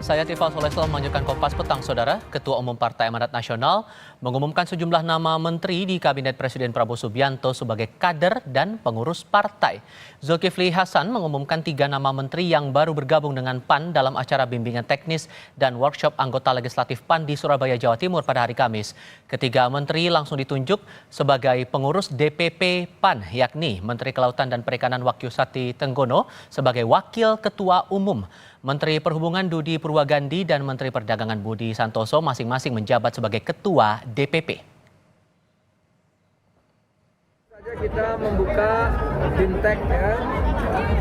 Saya Tifal Solesel melanjutkan Kompas Petang, Saudara. Ketua Umum Partai Amanat Nasional mengumumkan sejumlah nama menteri di Kabinet Presiden Prabowo Subianto sebagai kader dan pengurus partai. Zulkifli Hasan mengumumkan 3 nama menteri yang baru bergabung dengan PAN dalam acara bimbingan teknis dan workshop anggota legislatif PAN di Surabaya, Jawa Timur pada hari Kamis. Ketiga menteri langsung ditunjuk sebagai pengurus DPP PAN, yakni Menteri Kelautan dan Perikanan Wakyusati Tenggono sebagai Wakil Ketua Umum. Menteri Perhubungan Dudi Purwagandi dan Menteri Perdagangan Budi Santoso masing-masing menjabat sebagai Ketua DPP. Kita membuka fintech ya,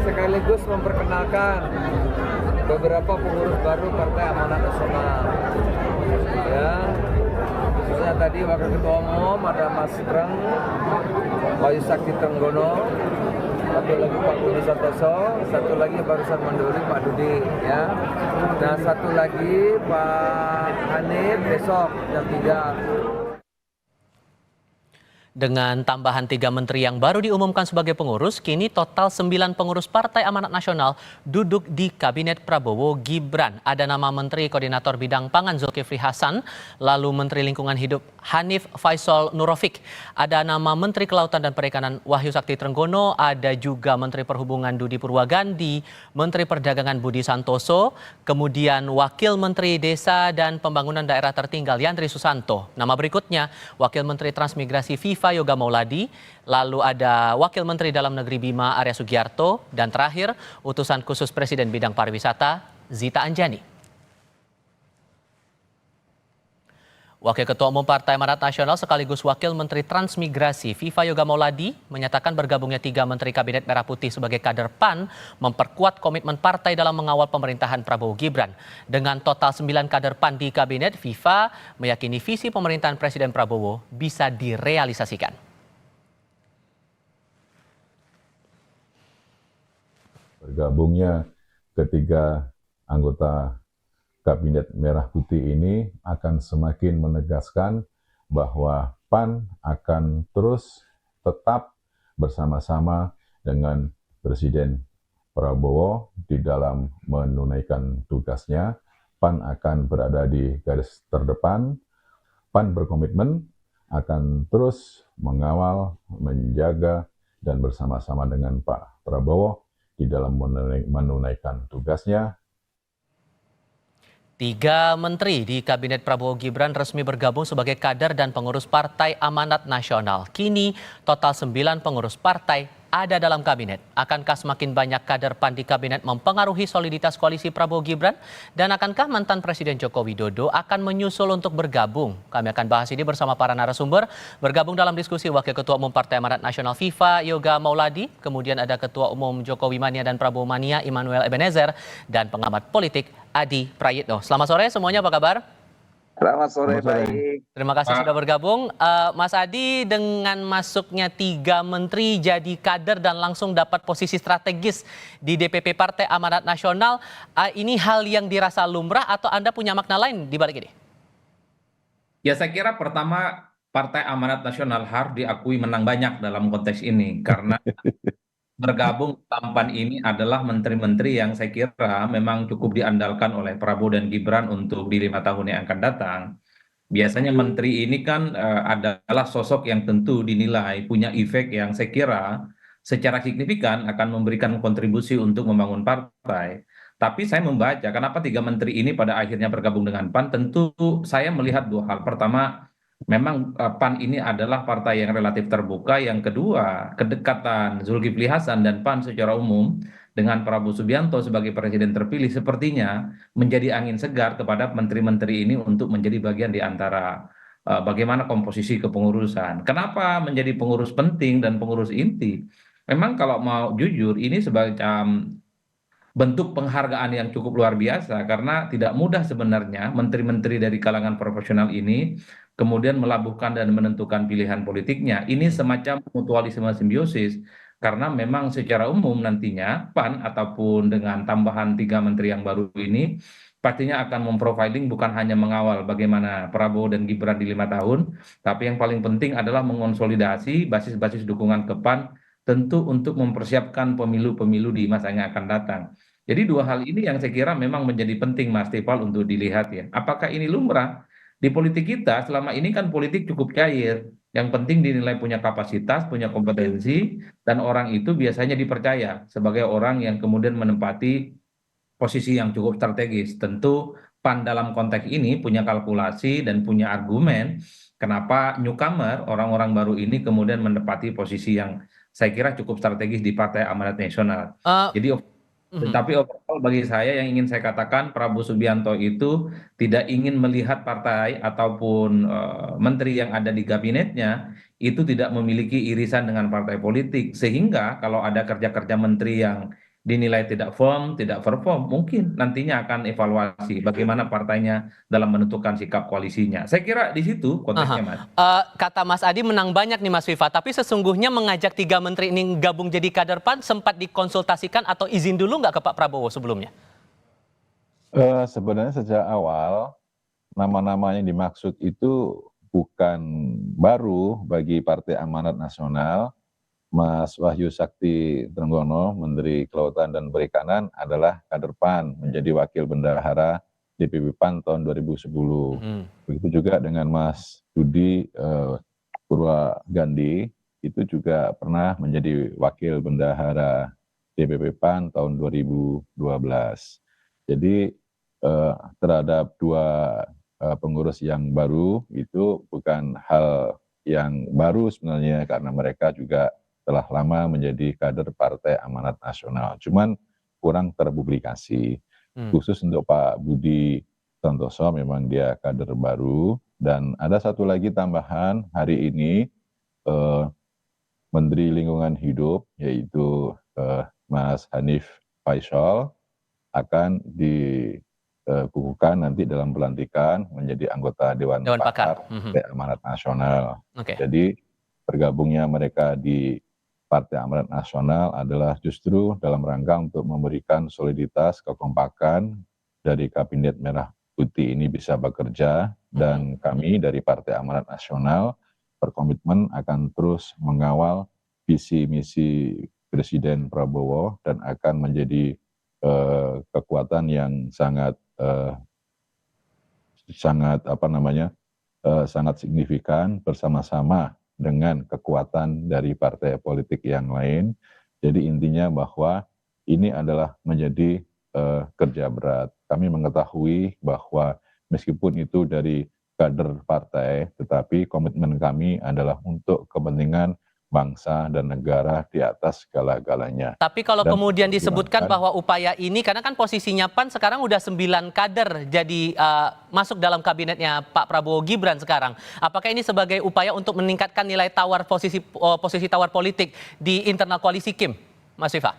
sekaligus memperkenalkan beberapa pengurus baru Partai Amanat Nasional. Ya, khususnya tadi Wakil Ketua Umum ada Mas Breng, Wahyusakti Tenggono, satu lagi Pak Budi Santoso, satu lagi barusan mandiri Pak Dudi ya. Nah satu lagi Pak Hanif besok jam 3. Dengan tambahan 3 menteri yang baru diumumkan sebagai pengurus, kini total 9 pengurus Partai Amanat Nasional duduk di Kabinet Prabowo Gibran. Ada nama Menteri Koordinator Bidang Pangan Zulkifli Hasan, lalu Menteri Lingkungan Hidup Hanif Faisal Nurofik. Ada nama Menteri Kelautan dan Perikanan Wahyusakti Tenggono, ada juga Menteri Perhubungan Dudi Purwagandi, Menteri Perdagangan Budi Santoso, kemudian Wakil Menteri Desa dan Pembangunan Daerah Tertinggal Yandri Susanto. Nama berikutnya Wakil Menteri Transmigrasi Viva Yoga Mauladi, lalu ada Wakil Menteri Dalam Negeri Bima Arya Sugiarto, dan terakhir Utusan Khusus Presiden Bidang Pariwisata Zita Anjani. Wakil Ketua Umum Partai Amanat Nasional sekaligus Wakil Menteri Transmigrasi Viva Yoga Mauladi menyatakan bergabungnya 3 Menteri Kabinet Merah Putih sebagai kader PAN memperkuat komitmen partai dalam mengawal pemerintahan Prabowo Gibran. Dengan total 9 kader PAN di Kabinet, Viva meyakini visi pemerintahan Presiden Prabowo bisa direalisasikan. Bergabungnya ketiga anggota Kabinet Merah Putih ini akan semakin menegaskan bahwa PAN akan terus tetap bersama-sama dengan Presiden Prabowo di dalam menunaikan tugasnya. PAN akan berada di garis terdepan. PAN berkomitmen akan terus mengawal, menjaga, dan bersama-sama dengan Pak Prabowo di dalam menunaikan tugasnya. 3 menteri di Kabinet Prabowo Gibran resmi bergabung sebagai kader dan pengurus Partai Amanat Nasional. Kini total 9 pengurus partai ada dalam kabinet. Akankah semakin banyak kader PAN di kabinet mempengaruhi soliditas koalisi Prabowo Gibran? Dan akankah mantan Presiden Joko Widodo akan menyusul untuk bergabung? Kami akan bahas ini bersama para narasumber. Bergabung dalam diskusi Wakil Ketua Umum Partai Amanat Nasional Viva Yoga Mauladi, kemudian ada Ketua Umum Jokowi Mania dan Prabowo Mania Immanuel Ebenezer, dan pengamat politik Adi Prayitno. Selamat sore semuanya, apa kabar? Selamat sore, baik. Terima kasih sudah bergabung. Mas Adi, dengan masuknya 3 menteri jadi kader dan langsung dapat posisi strategis di DPP Partai Amanat Nasional, ini hal yang dirasa lumrah atau Anda punya makna lain di balik ini? Ya, saya kira pertama Partai Amanat Nasional harus diakui menang banyak dalam konteks ini, karena bergabung dalam PAN ini adalah menteri-menteri yang saya kira memang cukup diandalkan oleh Prabowo dan Gibran untuk di 5 tahun yang akan datang. Biasanya menteri ini kan adalah sosok yang tentu dinilai punya efek yang saya kira secara signifikan akan memberikan kontribusi untuk membangun partai. Tapi saya membaca kenapa 3 menteri ini pada akhirnya bergabung dengan PAN, tentu saya melihat 2 hal. Pertama, memang PAN ini adalah partai yang relatif terbuka. Yang kedua, kedekatan Zulkifli Hasan dan PAN secara umum dengan Prabowo Subianto sebagai presiden terpilih sepertinya menjadi angin segar kepada menteri-menteri ini untuk menjadi bagian di antara bagaimana komposisi kepengurusan. Kenapa menjadi pengurus penting dan pengurus inti? Memang kalau mau jujur, ini sebagai bentuk penghargaan yang cukup luar biasa, karena tidak mudah sebenarnya menteri-menteri dari kalangan profesional ini kemudian melabuhkan dan menentukan pilihan politiknya. Ini semacam mutualisme simbiosis, karena memang secara umum nantinya PAN ataupun dengan tambahan 3 menteri yang baru ini pastinya akan memprofiling, bukan hanya mengawal bagaimana Prabowo dan Gibran di 5 tahun, tapi yang paling penting adalah mengonsolidasi basis-basis dukungan ke PAN, tentu untuk mempersiapkan pemilu-pemilu di masa yang akan datang. Jadi dua hal ini yang saya kira memang menjadi penting Mas Tifal untuk dilihat ya. Apakah ini lumrah? Di politik kita selama ini kan politik cukup cair. Yang penting dinilai punya kapasitas, punya kompetensi, dan orang itu biasanya dipercaya sebagai orang yang kemudian menempati posisi yang cukup strategis. Tentu PAN dalam konteks ini punya kalkulasi dan punya argumen kenapa newcomer, orang-orang baru ini kemudian menempati posisi yang saya kira cukup strategis di Partai Amanat Nasional. Eh, Jadi mhm. tetapi overall bagi saya yang ingin saya katakan Prabowo Subianto itu tidak ingin melihat partai ataupun menteri yang ada di kabinetnya itu tidak memiliki irisan dengan partai politik sehingga kalau ada kerja-kerja menteri yang dinilai tidak firm, tidak perform, mungkin nantinya akan evaluasi bagaimana partainya dalam menentukan sikap koalisinya. Saya kira di situ Aha. konteksnya, Mas. Kata Mas Adi menang banyak nih Mas Viva, tapi sesungguhnya mengajak 3 menteri ini gabung jadi kader PAN sempat dikonsultasikan atau izin dulu nggak ke Pak Prabowo sebelumnya? Sebenarnya sejak awal nama-nama yang dimaksud itu bukan baru bagi Partai Amanat Nasional. Mas Wahyu Sakti Trenggono, Menteri Kelautan dan Perikanan adalah kader PAN, menjadi wakil bendahara DPP PAN tahun 2010. Mhm. Begitu juga dengan Mas Budi Purwagandi, itu juga pernah menjadi wakil bendahara DPP PAN tahun 2012. Jadi terhadap dua pengurus yang baru itu bukan hal yang baru sebenarnya karena mereka juga telah lama menjadi kader Partai Amanat Nasional. Cuman kurang terpublikasi. Hmm. Khusus untuk Pak Budi Santoso memang dia kader baru. Dan ada satu lagi tambahan hari ini Menteri Lingkungan Hidup yaitu Mas Hanif Faisal akan dikukuhkan nanti dalam pelantikan menjadi anggota Dewan Dewan Pakar. Pakar Partai Amanat Nasional. Oke. Jadi bergabungnya mereka di Partai Amanat Nasional adalah justru dalam rangka untuk memberikan soliditas, kekompakan dari Kabinet Merah Putih ini bisa bekerja dan kami dari Partai Amanat Nasional berkomitmen akan terus mengawal visi misi Presiden Prabowo dan akan menjadi kekuatan yang sangat sangat signifikan bersama-sama dengan kekuatan dari partai politik yang lain. Jadi intinya bahwa ini adalah menjadi kerja berat. Kami mengetahui bahwa meskipun itu dari kader partai, tetapi komitmen kami adalah untuk kepentingan bangsa dan negara di atas segala-galanya. Tapi kalau Dan kemudian disebutkan memperjuangkan bahwa upaya ini, karena kan posisinya PAN sekarang udah 9 kader jadi masuk dalam kabinetnya Pak Prabowo Gibran sekarang. Apakah ini sebagai upaya untuk meningkatkan nilai tawar posisi tawar politik di internal koalisi Kim, Mas Viva?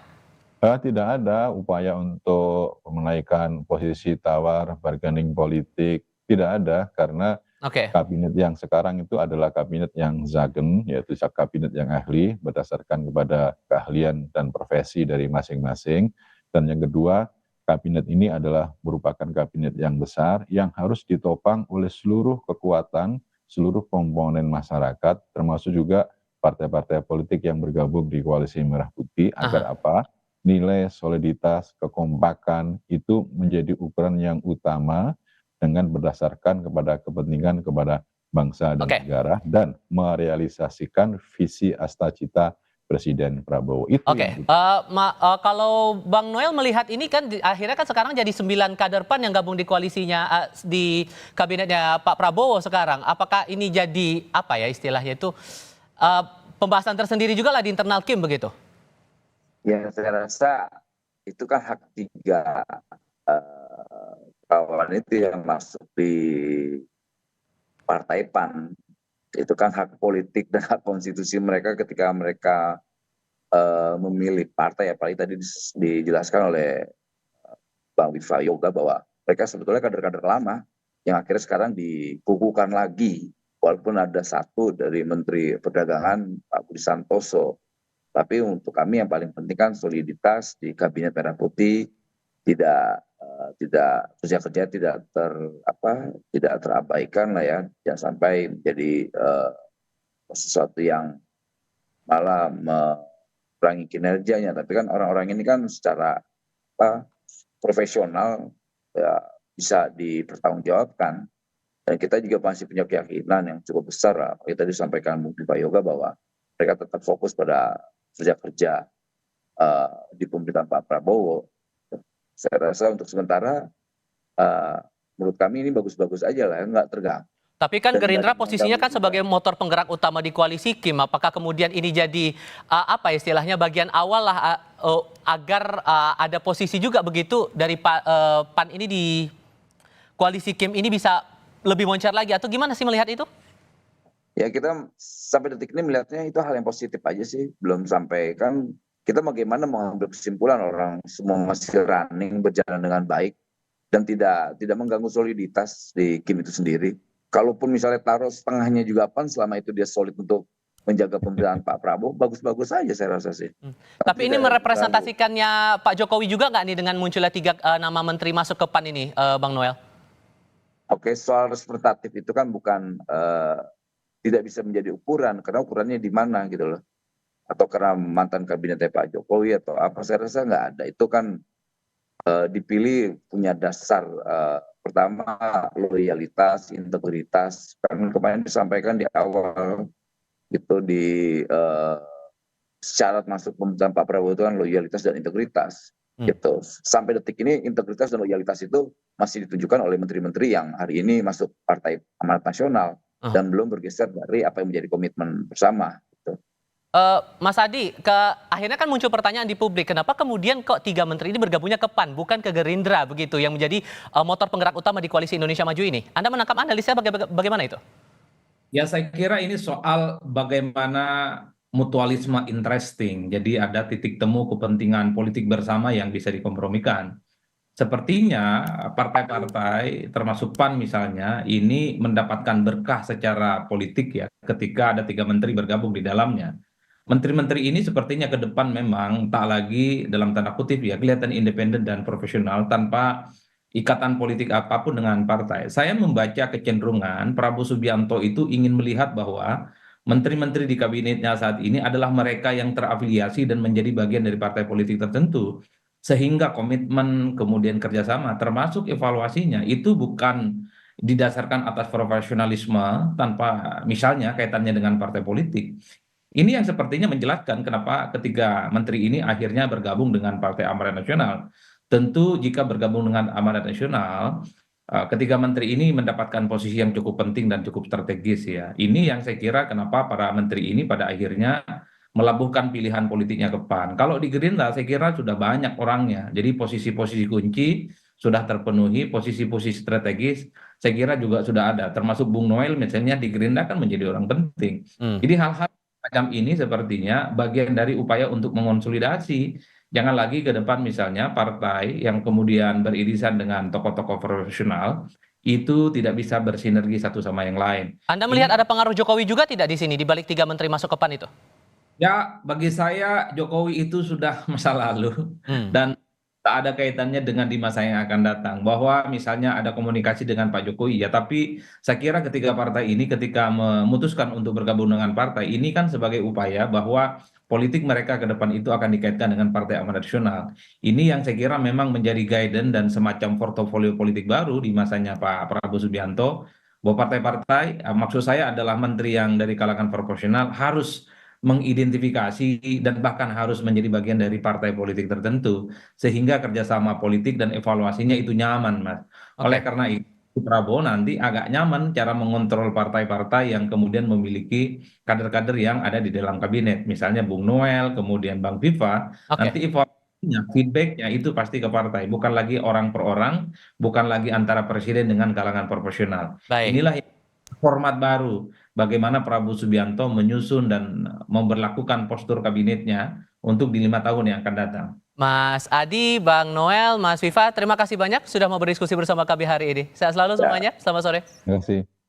Tidak ada upaya untuk menaikkan posisi tawar bargaining politik, tidak ada karena Oke. kabinet yang sekarang itu adalah kabinet yang zagen, yaitu kabinet yang ahli berdasarkan kepada keahlian dan profesi dari masing-masing. Dan yang kedua, kabinet ini adalah merupakan kabinet yang besar yang harus ditopang oleh seluruh kekuatan, seluruh komponen masyarakat, termasuk juga partai-partai politik yang bergabung di Koalisi Merah Putih, agar Aha. apa? Nilai soliditas, kekompakan itu menjadi ukuran yang utama dengan berdasarkan kepada kepentingan kepada bangsa dan Oke. negara dan merealisasikan visi astacita Presiden Prabowo. Itu Oke, yang kita kalau Bang Noel melihat ini kan akhirnya kan sekarang jadi 9 kader PAN yang gabung di koalisinya di kabinetnya Pak Prabowo sekarang. Apakah ini jadi apa ya istilahnya itu pembahasan tersendiri juga lah di internal Kim begitu? Ya, saya rasa itu kan hak 3 kawan itu yang masuk di Partai PAN. Itu kan hak politik dan hak konstitusi mereka ketika mereka memilih partai, apalagi tadi dijelaskan oleh Bang Viva Yoga bahwa mereka sebetulnya kader-kader lama yang akhirnya sekarang dikukuhkan lagi, walaupun ada satu dari Menteri Perdagangan Pak Budi Santoso. Tapi untuk kami yang paling penting kan soliditas di Kabinet Merah Putih, tidak kerja-kerja tidak terabaikan lah ya, jangan sampai menjadi sesuatu yang malah mengurangi kinerjanya. Tapi kan orang-orang ini kan secara profesional ya, bisa dipertanggungjawabkan. Dan kita juga masih punya keyakinan yang cukup besar, yang tadi disampaikan Bung Viva Yoga, bahwa mereka tetap fokus pada kerja-kerja di pemerintahan Pak Prabowo. Saya rasa untuk sementara menurut kami ini bagus-bagus aja lah, nggak terganggu. Tapi kan Dan Gerindra dari posisinya kan undang-undang sebagai motor penggerak utama di koalisi Kim. Apakah kemudian ini jadi apa istilahnya bagian awal lah agar ada posisi juga begitu dari PAN ini di koalisi Kim ini bisa lebih moncer lagi, atau gimana sih melihat itu? Ya, kita sampai detik ini melihatnya itu hal yang positif aja sih. Belum sampai, kan kita bagaimana mengambil kesimpulan orang semua masih running, berjalan dengan baik dan tidak mengganggu soliditas di Kim itu sendiri. Kalaupun misalnya taruh setengahnya juga PAN, selama itu dia solid untuk menjaga pemerintahan Pak Prabowo, bagus-bagus aja saya rasa sih. Tapi ini merepresentasikannya Pak Jokowi juga nggak nih dengan munculnya 3 nama menteri masuk ke PAN ini, Bang Noel? Oke, soal representatif itu kan bukan tidak bisa menjadi ukuran, karena ukurannya di mana gitu loh. Atau karena mantan kabinetnya Pak Jokowi atau apa, saya rasa nggak ada. Itu kan dipilih punya dasar pertama loyalitas, integritas. Karena kemarin disampaikan di awal gitu di syarat masuk pemerintahan Pak Prabowo itu kan loyalitas dan integritas. Gitu. Sampai detik ini integritas dan loyalitas itu masih ditunjukkan oleh menteri-menteri yang hari ini masuk Partai Amanat Nasional dan belum bergeser dari apa yang menjadi komitmen bersama. Gitu. Mas Adi, akhirnya kan muncul pertanyaan di publik, kenapa kemudian kok 3 menteri ini bergabungnya ke PAN, bukan ke Gerindra begitu, yang menjadi motor penggerak utama di koalisi Indonesia Maju ini? Anda menangkap analisnya bagaimana itu? Ya, saya kira ini soal bagaimana mutualisme interesting. Jadi ada titik temu kepentingan politik bersama yang bisa dikompromikan. Sepertinya partai-partai termasuk PAN misalnya ini mendapatkan berkah secara politik ya ketika ada 3 menteri bergabung di dalamnya. Menteri-menteri ini sepertinya ke depan memang tak lagi dalam tanda kutip ya kelihatan independen dan profesional tanpa ikatan politik apapun dengan partai. Saya membaca kecenderungan Prabowo Subianto itu ingin melihat bahwa menteri-menteri di kabinetnya saat ini adalah mereka yang terafiliasi dan menjadi bagian dari partai politik tertentu. Sehingga komitmen kemudian kerjasama termasuk evaluasinya itu bukan didasarkan atas profesionalisme tanpa misalnya kaitannya dengan partai politik. Ini yang sepertinya menjelaskan kenapa ketiga menteri ini akhirnya bergabung dengan Partai Amanat Nasional. Tentu jika bergabung dengan Amanat Nasional, ketiga menteri ini mendapatkan posisi yang cukup penting dan cukup strategis ya. Ini yang saya kira kenapa para menteri ini pada akhirnya melabuhkan pilihan politiknya ke PAN. Kalau di Gerindra saya kira sudah banyak orangnya. Jadi posisi-posisi kunci sudah terpenuhi, posisi-posisi strategis saya kira juga sudah ada. Termasuk Bung Noel misalnya di Gerindra kan menjadi orang penting. Jadi hal-hal macam ini sepertinya bagian dari upaya untuk mengonsolidasi. Jangan lagi ke depan misalnya partai yang kemudian beririsan dengan tokoh-tokoh profesional itu tidak bisa bersinergi satu sama yang lain. Anda melihat ada pengaruh Jokowi juga tidak di sini, di balik 3 menteri masuk ke PAN itu? Ya, bagi saya Jokowi itu sudah masa lalu dan tak ada kaitannya dengan di masa yang akan datang. Bahwa misalnya ada komunikasi dengan Pak Jokowi, ya tapi saya kira ketiga partai ini ketika memutuskan untuk bergabung dengan partai ini kan sebagai upaya bahwa politik mereka ke depan itu akan dikaitkan dengan Partai Amanat Nasional. Ini yang saya kira memang menjadi guidance dan semacam portofolio politik baru di masanya Pak Prabowo Subianto. Bahwa partai-partai, maksud saya adalah menteri yang dari kalangan proporsional harus mengidentifikasi dan bahkan harus menjadi bagian dari partai politik tertentu sehingga kerjasama politik dan evaluasinya itu nyaman, Mas. Oleh karena itu Prabowo nanti agak nyaman cara mengontrol partai-partai yang kemudian memiliki kader-kader yang ada di dalam kabinet, misalnya Bung Noel, kemudian Bang Viva, nanti evaluasinya, feedbacknya itu pasti ke partai, bukan lagi orang per orang, bukan lagi antara presiden dengan kalangan proporsional. Inilah format baru bagaimana Prabowo Subianto menyusun dan memberlakukan postur kabinetnya untuk di 5 tahun yang akan datang. Mas Adi, Bang Noel, Mas Viva, terima kasih banyak sudah mau berdiskusi bersama kami hari ini. Sehat selalu semuanya, selamat sore. Terima kasih.